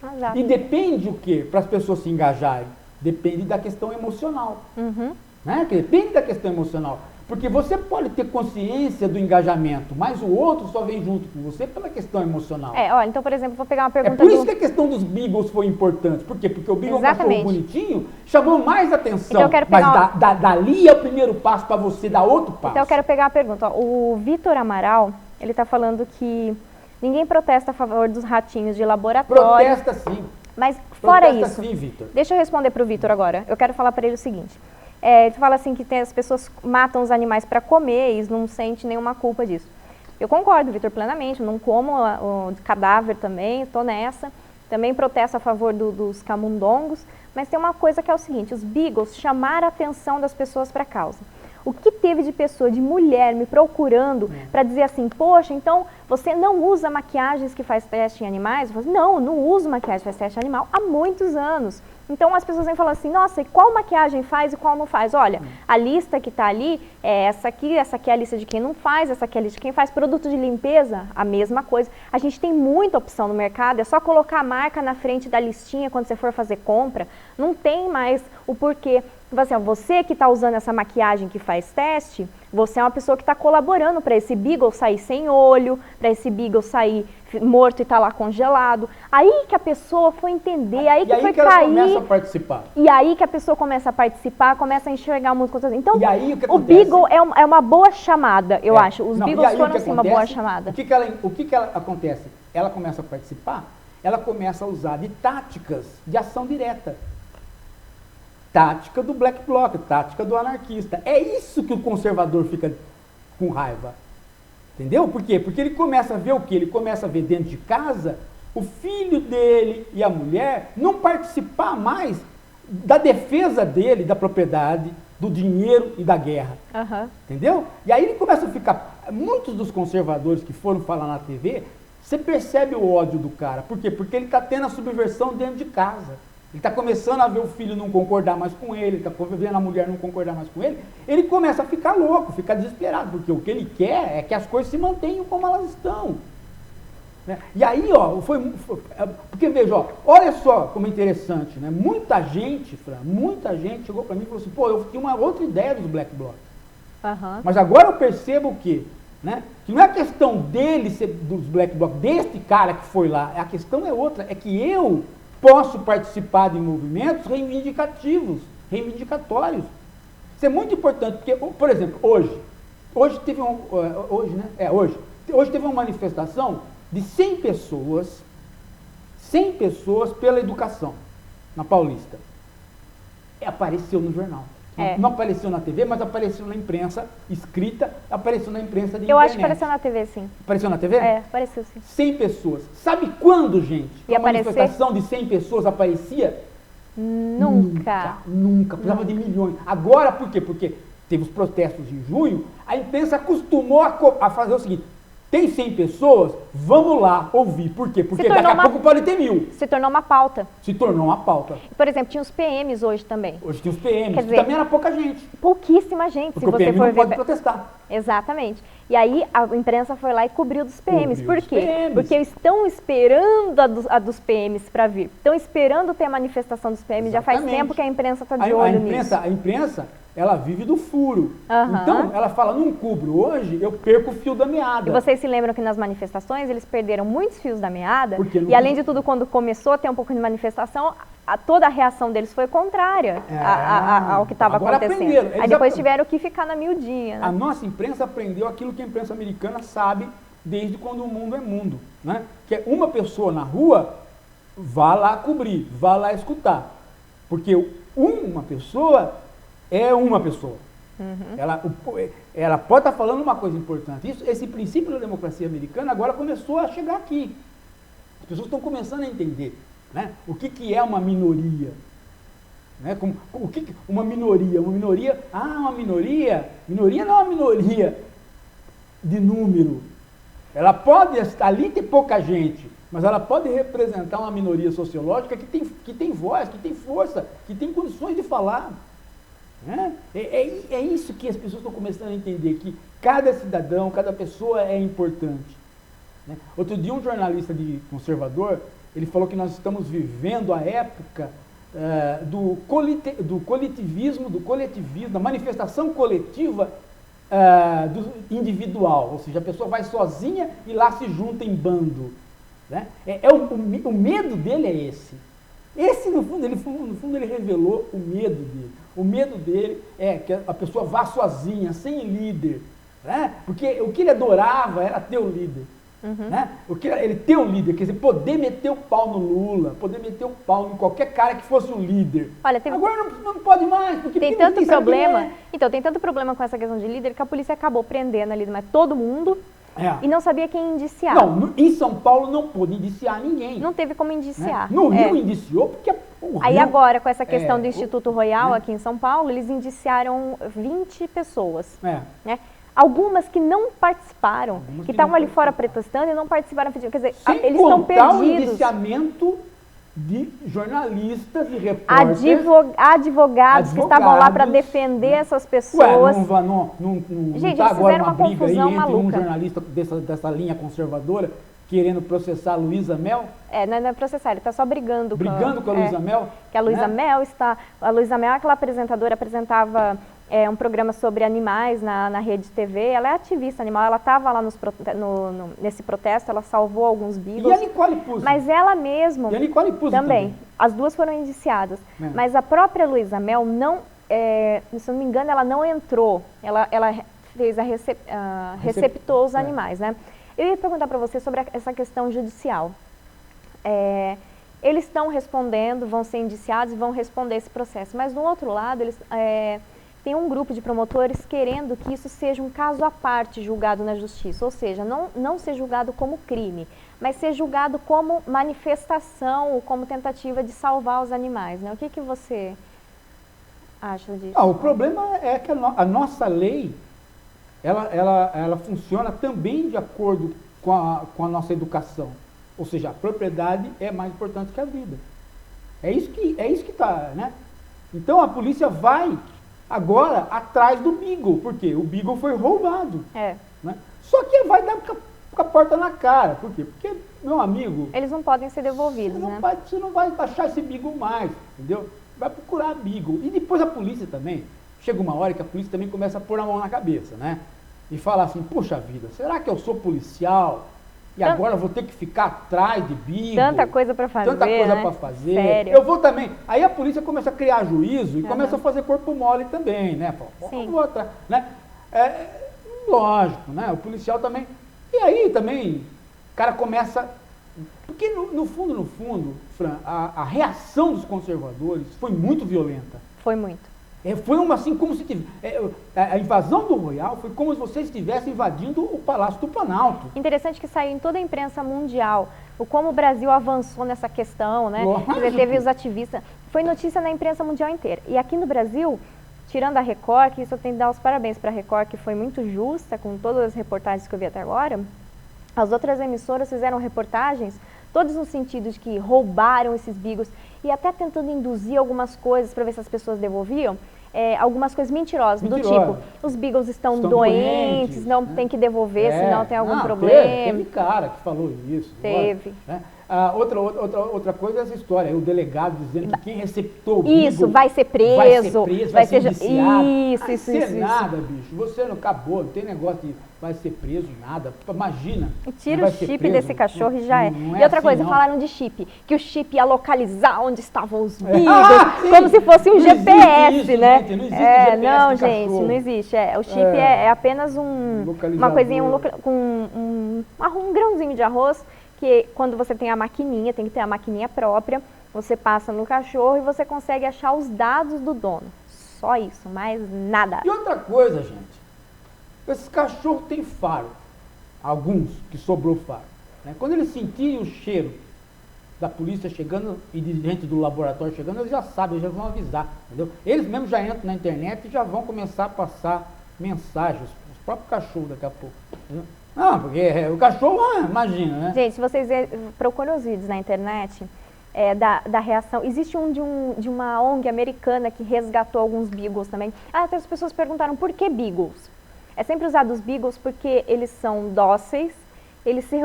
Exato. E depende o quê? Para as pessoas se engajarem? Depende da questão emocional. Uhum. Né? Depende da questão emocional. Porque você pode ter consciência do engajamento, mas o outro só vem junto com você pela questão emocional. Olha, então, por exemplo, vou pegar uma pergunta É por isso que a questão dos Beagles foi importante. Por quê? Porque o Beagle é um cachorro bonitinho, chamou mais atenção. Então eu quero pegar mas dali é o primeiro passo para você dar outro passo. Então eu quero pegar a pergunta. O Vitor Amaral, ele está falando que ninguém protesta a favor dos ratinhos de laboratório. Protesta sim. Mas fora protesta isso, sim, Vitor. Deixa eu responder para o Vitor agora. Eu quero falar para ele o seguinte. Ele fala assim que as pessoas matam os animais para comer e não sente nenhuma culpa disso. Eu concordo, Vitor, plenamente. Eu não como o cadáver também, estou nessa. Também protesto a favor dos camundongos. Mas tem uma coisa que é o seguinte, os Beagles chamaram a atenção das pessoas para a causa. O que teve de pessoa, de mulher me procurando para dizer assim, poxa, então você não usa maquiagens que faz teste em animais? Eu falo, não uso maquiagem que faz teste em animal há muitos anos. Então as pessoas vêm falando assim, nossa, e qual maquiagem faz e qual não faz? Olha, a lista que está ali é essa aqui é a lista de quem não faz, essa aqui é a lista de quem faz. Produto de limpeza, a mesma coisa. A gente tem muita opção no mercado, é só colocar a marca na frente da listinha quando você for fazer compra. Não tem mais o porquê. Assim, ó, você que está usando essa maquiagem que faz teste, você é uma pessoa que está colaborando para esse Beagle sair sem olho, para esse Beagle sair morto e tá lá congelado. Aí que a pessoa foi entender, aí que foi cair. Ela começa a participar. E aí que a pessoa começa a participar, começa a enxergar muitas coisas. Então, e aí, o Beagle é uma boa chamada, eu acho. Os Beagles foram, sim, uma boa chamada. O que acontece? Ela começa a participar, ela começa a usar de táticas de ação direta. Tática do Black Bloc, tática do anarquista. É isso que o conservador fica com raiva. Entendeu? Por quê? Porque ele começa a ver o quê? Ele começa a ver dentro de casa o filho dele e a mulher não participar mais da defesa dele, da propriedade, do dinheiro e da guerra. Uhum. Entendeu? E aí ele começa a ficar... Muitos dos conservadores que foram falar na TV, você percebe o ódio do cara. Por quê? Porque ele está tendo a subversão dentro de casa. Ele está começando a ver o filho não concordar mais com ele, está vendo a mulher não concordar mais com ele começa a ficar louco, fica desesperado, porque o que ele quer é que as coisas se mantenham como elas estão. Né? E aí, ó, porque veja, ó, olha só como é interessante, né? Muita gente chegou para mim e falou assim, pô, eu tinha uma outra ideia dos Black Bloc. Uhum. Mas agora eu percebo o quê? Né? Que não é a questão dele ser dos Black Bloc, deste cara que foi lá, a questão é outra, é que eu posso participar de movimentos reivindicativos, reivindicatórios. Isso é muito importante, porque, por exemplo, hoje teve uma manifestação de 100 pessoas pela educação, na Paulista. Apareceu no jornal. É. Não apareceu na TV, mas apareceu na imprensa escrita, apareceu na imprensa de Eu internet. acho que apareceu na TV, sim. Apareceu na TV? É, apareceu sim. 100 pessoas. Sabe quando, gente? Ia Uma aparecer? manifestação de 100 pessoas aparecia? Nunca. Nunca. Precisava de milhões. Agora, por quê? Porque teve os protestos em junho, a imprensa acostumou a fazer o seguinte: tem 100 pessoas, vamos lá ouvir. Por quê? Porque daqui a pouco pode ter 1000. Se tornou uma pauta. Se tornou uma pauta. Por exemplo, tinha os PMs hoje também. Hoje tem os PMs, Quer que dizer, também era pouca gente. Pouquíssima gente, Porque se o você PM for não pode ver. protestar. Exatamente. E aí a imprensa foi lá e cobriu dos PMs. Cobriu Por dos quê? PMs. Porque estão esperando a dos PMs para vir. Estão esperando ter a manifestação dos PMs. Já faz Exatamente. tempo que a imprensa está de olho nisso. A imprensa, ela vive do furo. Aham. Então, ela fala, não cubro hoje, eu perco o fio da meada. E vocês se lembram que nas manifestações eles perderam muitos fios da meada? Porque não- E além de tudo, quando começou a ter um pouco de manifestação, toda a reação deles foi contrária ao que estava Agora acontecendo. aprenderam. Aí Eles depois aprenderam. tiveram que ficar na miudinha, né? A nossa imprensa aprendeu aquilo que a imprensa americana sabe desde quando o mundo é mundo, né? Que é uma pessoa na rua, vá lá cobrir, vá lá escutar. Porque uma pessoa é uma pessoa. Ela pode estar falando uma coisa importante. Esse princípio da democracia americana agora começou a chegar aqui. As pessoas estão começando a entender, né? O que é uma minoria. Né? Uma minoria? Uma minoria não é uma minoria de número. Ela pode ali ter pouca gente, mas ela pode representar uma minoria sociológica que tem voz, que tem força, que tem condições de falar. Né? É isso que as pessoas estão começando a entender, que cada cidadão, cada pessoa é importante. Né? Outro dia um jornalista conservador, ele falou que nós estamos vivendo a época do coletivismo, da manifestação coletiva do individual, ou seja, a pessoa vai sozinha e lá se junta em bando. Né? O medo dele é esse. Esse, no fundo, ele revelou o medo dele. O medo dele é que a pessoa vá sozinha, sem líder. Né? Porque o que ele adorava era ter o líder. Né? Ele ter um líder, quer dizer, poder meter o pau no Lula, poder meter o pau em qualquer cara que fosse um líder. Olha, agora não pode mais, porque tem ninguém tanto sabe quem problema. é. Então, tem tanto problema com essa questão de líder que a polícia acabou prendendo ali, mas todo mundo e não sabia quem indiciar. Não, em São Paulo não pôde indiciar ninguém. Não teve como indiciar. Né? No Rio indiciou porque Aí agora, com essa questão do Instituto Royal né? aqui em São Paulo, eles indiciaram 20 pessoas. É. Né? Algumas que não participaram, que estavam ali fora protestando e não participaram. Quer dizer, eles estão perdidos. o indiciamento de jornalistas e repórteres. Advogados que estavam lá para defender essas pessoas. Gente, tá eles agora fizeram uma confusão entre maluca. Um jornalista dessa linha conservadora querendo processar a Luísa Mel? Não é processar, ele está só brigando com a Luísa Mel? Que a Luísa Mel a Luísa Mel, aquela apresentadora, apresentava um programa sobre animais na Rede TV. Ela é ativista animal, ela estava lá nesse protesto, ela salvou alguns beagles. E a Nicole Puzzi? Mas ela mesma e a Nicole Puzzi também. As duas foram indiciadas. Mas a própria Luísa Mel não, se eu não me engano, ela não entrou. Ela fez receptou os animais, né? Eu ia perguntar para você sobre essa questão judicial. Eles estão respondendo, vão ser indiciados e vão responder esse processo. Mas, do outro lado, eles tem um grupo de promotores querendo que isso seja um caso à parte julgado na justiça. Ou seja, não ser julgado como crime, mas ser julgado como manifestação ou como tentativa de salvar os animais. Né? O que você acha disso? O problema é que a nossa lei ela funciona também de acordo com a nossa educação. Ou seja, a propriedade é mais importante que a vida. É isso que está, né? Então a polícia vai agora atrás do Beagle, porque o Beagle foi roubado. Né? Só que vai dar com a porta na cara. Por quê? Porque, meu amigo... Eles não podem ser devolvidos, você não vai achar esse Beagle mais, entendeu? Vai procurar Beagle. E depois a polícia também, chega uma hora que a polícia também começa a pôr a mão na cabeça, né? E fala assim, puxa vida, será que eu sou policial e agora vou ter que ficar atrás de Beagle? Tanta coisa para fazer, para fazer. Sério? Eu vou também. Aí a polícia começa a criar juízo e começa a fazer corpo mole também, né? Né? Lógico, né? O policial também. E aí também, o cara começa... Porque no fundo, Fran, a reação dos conservadores foi muito violenta. Foi muito. Foi uma assim, como se a invasão do Royal foi como se você estivesse invadindo o Palácio do Planalto. Interessante que saiu em toda a imprensa mundial o como o Brasil avançou nessa questão, né? Lógico. Quer dizer, teve os ativistas, foi notícia na imprensa mundial inteira. E aqui no Brasil, tirando a Record, que isso eu tenho que dar os parabéns para a Record, que foi muito justa com todas as reportagens que eu vi até agora, as outras emissoras fizeram reportagens, todos no sentido de que roubaram esses Beagles e até tentando induzir algumas coisas para ver se as pessoas devolviam, algumas coisas mentirosas, do tipo, os Beagles estão doentes, não tem que devolver, senão tem algum problema. Teve cara que falou isso. Teve. Né? Outra coisa é essa história, o delegado dizendo que quem receptou o Beagle isso, vai ser preso, vai ser indiciado. Isso. Nada, bicho, você não acabou, não tem negócio de vai ser preso, nada, imagina. Tira o chip desse cachorro e já é. Não E outra assim, coisa, não. falaram de chip, que o chip ia localizar onde estavam os Beagles, como se fosse um Não GPS, existe isso, né? gente, não existe GPS não, de gente, cachorro. não existe. O chip é apenas uma coisinha, com um grãozinho de arroz, que quando você tem a maquininha, tem que ter a maquininha própria, você passa no cachorro e você consegue achar os dados do dono. Só isso, mais nada. E outra coisa, gente, esses cachorros têm faro, alguns que sobrou faro. Né? Quando eles sentirem o cheiro da polícia chegando e de gente do laboratório chegando, eles já sabem, eles já vão avisar, entendeu? Eles mesmos já entram na internet e já vão começar a passar mensagens, os próprios cachorros daqui a pouco. Entendeu? Não, porque o cachorro, imagina, né? Gente, se vocês procuram os vídeos na internet da reação, existe de uma ONG americana que resgatou alguns Beagles também. Até as pessoas perguntaram por que Beagles? É sempre usado os Beagles porque eles são dóceis, eles se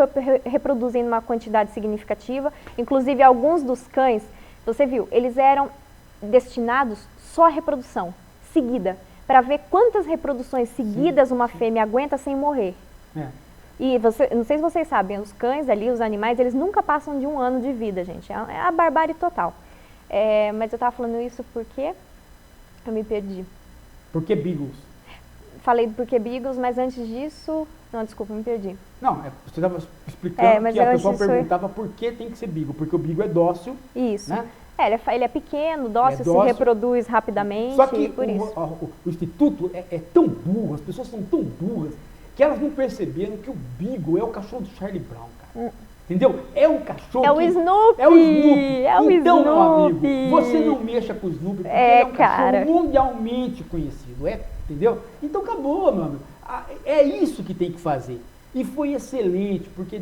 reproduzem numa quantidade significativa, inclusive alguns dos cães, você viu, eles eram destinados só à reprodução seguida, para ver quantas reproduções seguidas uma fêmea aguenta sem morrer. E não sei se vocês sabem, os cães ali, os animais, eles nunca passam de 1 ano de vida, gente. É a barbárie total. Mas eu estava falando isso porque eu me perdi. Por que Beagles? Falei do porquê Beagles, mas antes disso... Não, desculpa, me perdi. Não, você estava explicando mas que a pessoa perguntava por que tem que ser Beagle. Porque o Beagle é dócil. Isso. Né? Ele é pequeno, dócil, se reproduz rapidamente. Só que por isso. O Instituto é tão burro, as pessoas são tão burras, que elas não perceberam que o Beagle é o cachorro do Charlie Brown, cara. Entendeu? É um cachorro. É o Snoopy! É o Snoopy! É o então, Snoopy. meu amigo, você não mexa com o Snoopy, porque ele é um cachorro mundialmente conhecido. Entendeu? Então acabou, meu amigo. É isso que tem que fazer. E foi excelente, porque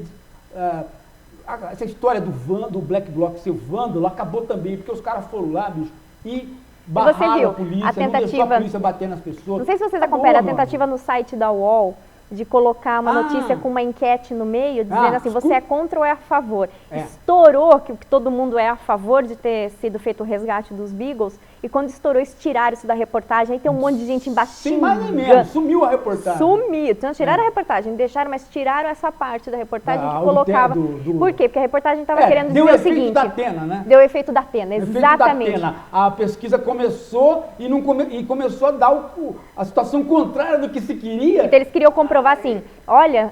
essa história do Black Bloc ser vândalo acabou também, porque os caras foram lá, bicho, e barraram a polícia, não deixou a polícia bater nas pessoas. Não sei se vocês acompanharam a tentativa no site da UOL de colocar uma notícia com uma enquete no meio, dizendo assim, você é contra ou é a favor? Estourou que todo mundo é a favor de ter sido feito o resgate dos Beagles, e quando estourou, eles tiraram isso da reportagem, aí tem um monte de gente embaixo Sem mais nem menos, sumiu a reportagem. Sumiu, então tiraram a reportagem, deixaram, mas tiraram essa parte da reportagem que colocava... Por quê? Porque a reportagem estava querendo dizer o seguinte... Deu o efeito da pena, né? Deu o efeito da pena, exatamente. Efeito da pena. A pesquisa começou e começou a dar a situação contrária do que se queria. Então eles queriam comprovar assim, olha,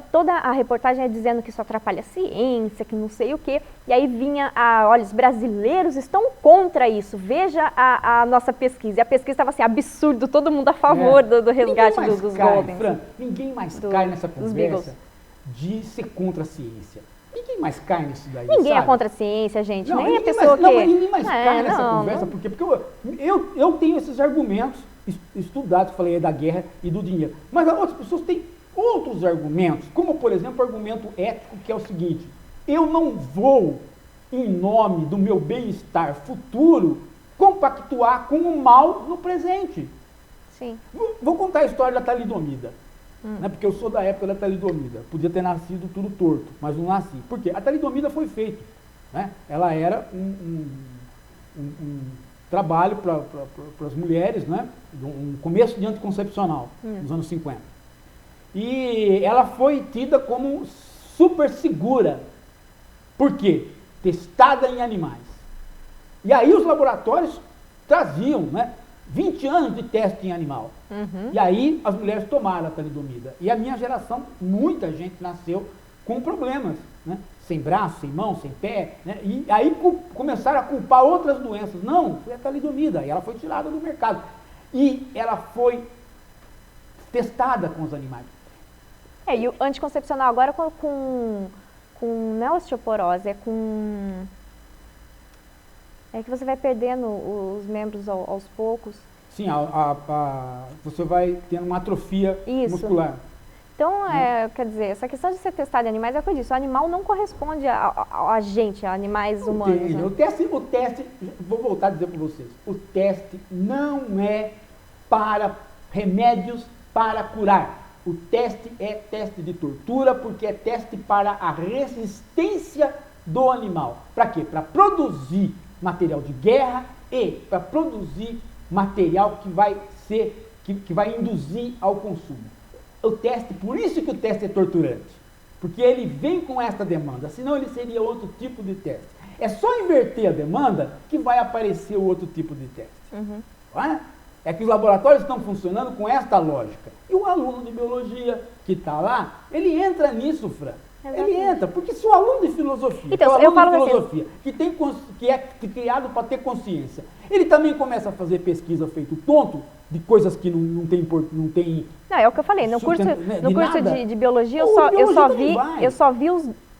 toda a reportagem é dizendo que isso atrapalha a ciência, que não sei o quê, e aí vinha, olha, os brasileiros estão contra isso, veja a nossa pesquisa. E a pesquisa estava assim, absurdo, todo mundo a favor do resgate dos Golden. Fran, ninguém mais cai nessa conversa de ser contra a ciência. Ninguém mais cai nisso daí, Ninguém sabe? é contra a ciência, gente, não, nem a pessoa ninguém mais cai nessa conversa, porque eu tenho esses argumentos estudados, falei da guerra e do dinheiro, mas outras pessoas têm outros argumentos, como por exemplo o argumento ético, que é o seguinte: eu não vou, em nome do meu bem-estar futuro, compactuar com o mal no presente. Sim. Vou contar a história da talidomida, né, porque eu sou da época da talidomida, podia ter nascido tudo torto, mas não nasci. Por quê? A talidomida foi feita, né? Ela era um trabalho para as mulheres, né? Um começo de anticoncepcional, nos anos 50. E ela foi tida como super segura. Por quê? Testada em animais. E aí os laboratórios traziam, né, 20 anos de teste em animal. E aí as mulheres tomaram a talidomida. E a minha geração, muita gente nasceu com problemas, né? Sem braço, sem mão, sem pé, né? E aí começaram a culpar outras doenças. Não, foi a talidomida, e ela foi tirada do mercado. E ela foi testada com os animais. E o anticoncepcional agora com não é osteoporose, é que você vai perdendo os membros aos poucos. Sim, você vai tendo uma atrofia muscular. Então, quer dizer, essa questão de ser testado em animais é o que eu disse, o animal não corresponde a gente, a animais humanos. Né? O teste, vou voltar a dizer para vocês, o teste não é para remédios para curar. O teste é teste de tortura, porque é teste para a resistência do animal. Para quê? Para produzir material de guerra e para produzir material que vai induzir ao consumo. O teste, por isso que o teste é torturante, porque ele vem com esta demanda, senão ele seria outro tipo de teste. É só inverter a demanda que vai aparecer o outro tipo de teste. Não é? É que os laboratórios estão funcionando com esta lógica. E o aluno de biologia que está lá, ele entra nisso, Fran. Exatamente. Ele entra, porque se o aluno de filosofia, então, que é criado para ter consciência, ele também começa a fazer pesquisa feito tonto, de coisas que não tem. Não, é o que eu falei, no curso de biologia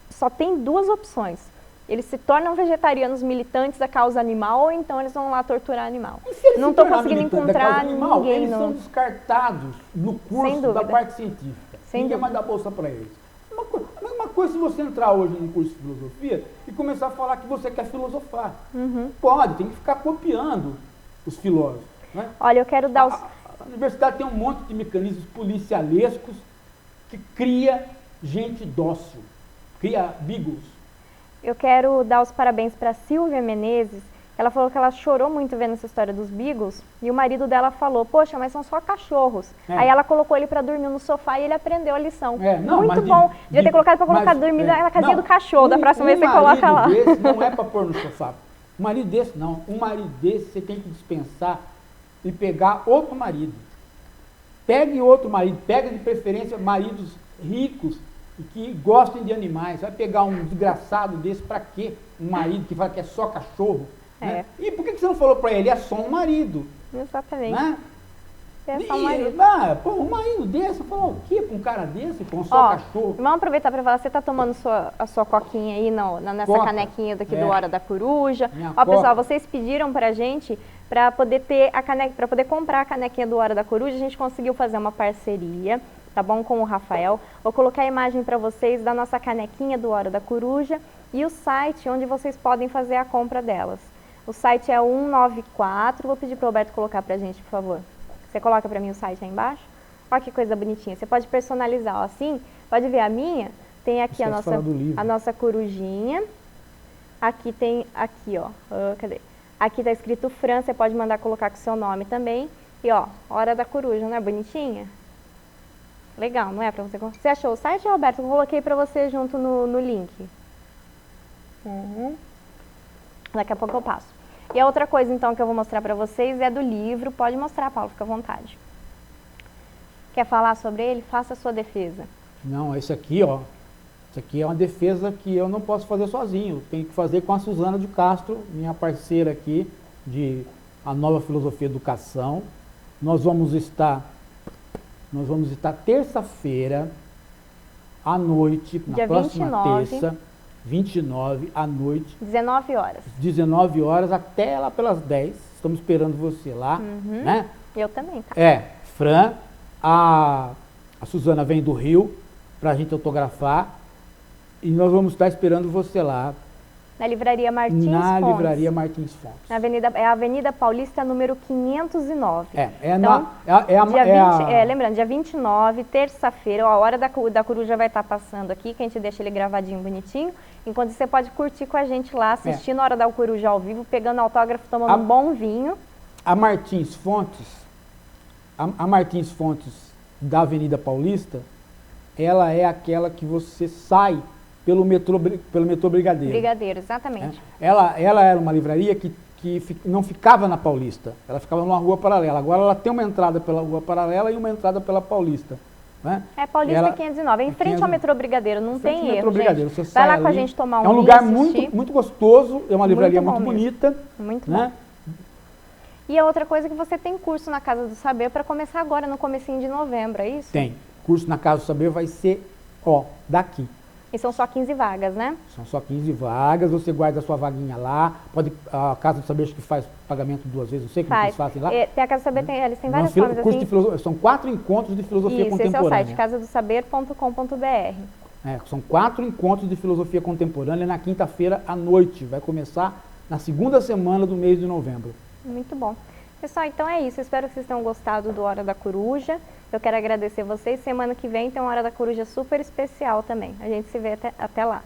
só tem duas opções. Eles se tornam vegetarianos militantes da causa animal ou então eles vão lá torturar animal. Não estou conseguindo encontrar ninguém. Eles são descartados no curso da parte científica. Ninguém vai dar bolsa para eles. A mesma coisa se você entrar hoje num curso de filosofia e começar a falar que você quer filosofar. Pode, tem que ficar copiando os filósofos. Né? Olha, eu quero dar A universidade tem um monte de mecanismos policialescos que cria gente dócil, cria beagles. Eu quero dar os parabéns para Silvia Menezes. Ela falou que ela chorou muito vendo essa história dos beagles e o marido dela falou, poxa, mas são só cachorros. Aí ela colocou ele para dormir no sofá e ele aprendeu a lição. Muito bom. Devia ter colocado para colocar dormir na casinha do cachorro. Da próxima vez você coloca lá. Desse não é para pôr no sofá. Um marido desse não. Um marido desse você tem que dispensar e pegar outro marido. Pegue outro marido. Pega de preferência maridos ricos e que gostem de animais. Vai pegar um desgraçado desse para quê? Um marido que fala que é só cachorro. Né? E por que você não falou para ele? É só um marido. Exatamente. Né? É só um marido. Um marido desse, falar o quê para um cara desse? Com só cachorro. Vamos aproveitar para falar, você está tomando a sua coquinha aí nessa canequinha daqui do Hora da Coruja. Pessoal, vocês pediram para a gente para poder ter a caneca, para poder comprar a canequinha do Hora da Coruja, a gente conseguiu fazer uma parceria, tá bom, com o Rafael. Vou colocar a imagem para vocês da nossa canequinha do Hora da Coruja e o site onde vocês podem fazer a compra delas. O site é 194, vou pedir para o Roberto colocar para a gente, por favor. Você coloca para mim o site aí embaixo? Olha que coisa bonitinha. Você pode personalizar, ó, assim. Pode ver a minha? Tem aqui a nossa corujinha. Aqui tem, ó. Cadê? Aqui tá escrito Fran, você pode mandar colocar com o seu nome também. E ó, Hora da Coruja, não é bonitinha? Legal, não é para você? Você achou o site, Roberto? Eu coloquei para você junto no link. Daqui a pouco eu passo. E a outra coisa, então, que eu vou mostrar para vocês é do livro. Pode mostrar, Paulo, fica à vontade. Quer falar sobre ele? Faça a sua defesa. Não, esse aqui, ó. Isso aqui é uma defesa que eu não posso fazer sozinho. Tenho que fazer com a Suzana de Castro, minha parceira aqui de A Nova Filosofia Educação. Nós vamos estar terça-feira à noite, na próxima terça, 29 à noite. 19 horas. 19 horas até lá pelas 10. Estamos esperando você lá, né? Eu também, tá? Fran, a Suzana vem do Rio para a gente autografar e nós vamos estar esperando você lá. Na Livraria Martins Fontes. Na Livraria Martins Fontes. É a Avenida Paulista, número 509. Lembrando, dia 29, terça-feira, a Hora da Coruja vai estar passando aqui, que a gente deixa ele gravadinho, bonitinho. Enquanto você pode curtir com a gente lá, assistindo a Hora da Coruja ao vivo, pegando autógrafo, tomando um bom vinho. A Martins Fontes da Avenida Paulista, ela é aquela que você sai pelo metrô Brigadeiro. Brigadeiro, exatamente. Ela era uma livraria que não ficava na Paulista, ela ficava numa rua paralela. Agora ela tem uma entrada pela rua paralela e uma entrada pela Paulista. né? É Paulista Ela- 509, em frente ao metrô Brigadeiro, não Frente ao tem metrô erro, Brigadeiro, gente. você Vai sai lá com a ali. gente tomar um É um vinho, lugar assistir. muito gostoso, é uma livraria Muito muito bom mesmo. bonita, Muito né? bom. E a outra coisa é que você tem curso na Casa do Saber para começar agora, no comecinho de novembro, é isso? Tem. Curso na Casa do Saber vai ser, ó, daqui. E são só 15 vagas, né? São só 15 vagas, você guarda a sua vaguinha lá, pode, a Casa do Saber acho que faz pagamento 2 vezes, não sei como que eles fazem lá. Tem a Casa do Saber, eles têm Não, várias formas curso assim. de filosofia, são 4 encontros de filosofia Isso, esse é o contemporânea. site, casadosaber.com.br. São 4 encontros de filosofia contemporânea na quinta-feira à noite. Vai começar na segunda semana do mês de novembro. Muito bom. Pessoal, então é isso. Espero que vocês tenham gostado do Hora da Coruja. Eu quero agradecer vocês. Semana que vem tem uma Hora da Coruja super especial também. A gente se vê até lá.